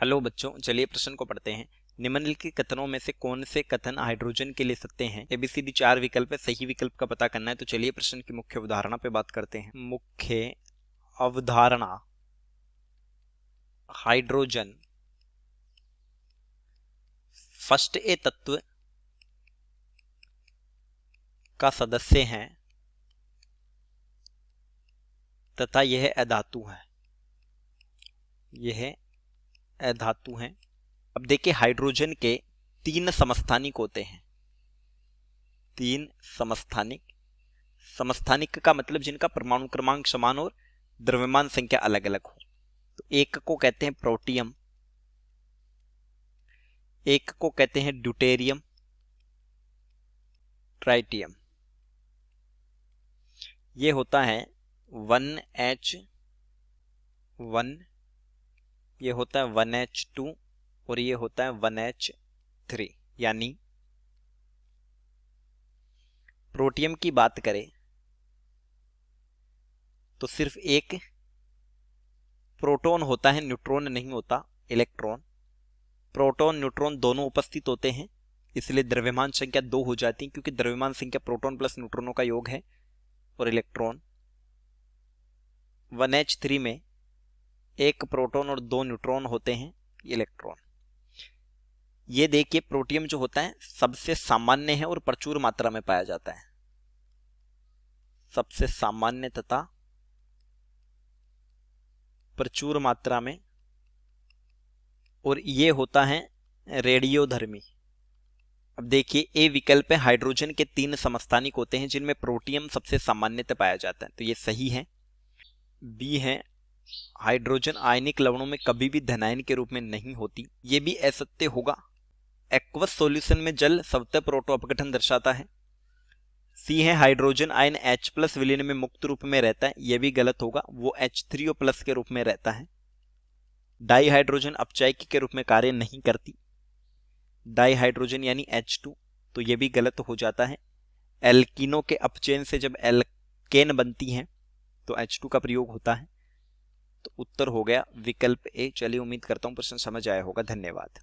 Hello बच्चों, चलिए प्रश्न को पढ़ते हैं। निम्नलिखित कथनों में से कौन से कथन हाइड्रोजन के लिए सत्य हैं? एबीसीडी 4 विकल्प है, सही विकल्प का पता करना है। तो चलिए प्रश्न की मुख्य अवधारणा पे बात करते हैं। मुख्य अवधारणा, हाइड्रोजन फर्स्ट ए तत्व का सदस्य है तथा यह अधातु है। यह अधातु है। अब देखिए, हाइड्रोजन के 3 समस्थानिक होते हैं। 3 समस्थानिक। समस्थानिक का मतलब जिनका परमाणु क्रमांक समान और द्रव्यमान संख्या अलग अलग हो। तो एक को कहते हैं प्रोटियम, एक को कहते हैं ड्यूटेरियम, ट्राइटियम। ये होता है 1H1, ये होता है 1H2 और ये होता है 1H3। यानी प्रोटियम की बात करें तो सिर्फ एक प्रोटॉन होता है, न्यूट्रॉन नहीं होता, इलेक्ट्रॉन। प्रोटॉन न्यूट्रॉन दोनों उपस्थित होते हैं, इसलिए द्रव्यमान संख्या 2 हो जाती है, क्योंकि द्रव्यमान संख्या प्रोटॉन प्लस न्यूट्रॉनों का योग है। और इलेक्ट्रॉन 1H3 में एक प्रोटॉन और 2 न्यूट्रॉन होते हैं, इलेक्ट्रॉन। ये देखिए, प्रोटियम जो होता है सबसे सामान्य है और प्रचुर मात्रा में पाया जाता है। सबसे सामान्य तथा प्रचुर मात्रा में, और ये होता है रेडियोधर्मी। अब देखिए, ए विकल्प है, हाइड्रोजन के 3 समस्थानिक होते हैं जिनमें प्रोटियम सबसे सामान्यतः पाया जाता है, तो ये सही है। बी है, हाइड्रोजन आयनिक लवणों में कभी भी धनायन के रूप में नहीं होती, ये भी असत्य होगा। एक्वस सॉल्यूशन में जल स्वतः प्रोटो अपघटन दर्शाता है। सी है, हाइड्रोजन आयन H+ विलीन में मुक्त रूप में रहता है, यह भी गलत होगा, वो H3O+ के रूप में रहता है। डाई हाइड्रोजन अपचायकी के रूप में कार्य नहीं करती, डाई हाइड्रोजन यानी H2, तो यह भी गलत हो जाता है। एल्कीनों के अपचयन से जब एल्केन बनती हैं तो H2 का प्रयोग होता है। तो उत्तर हो गया विकल्प ए। चलिए, उम्मीद करता हूं प्रश्न समझ आया होगा। धन्यवाद।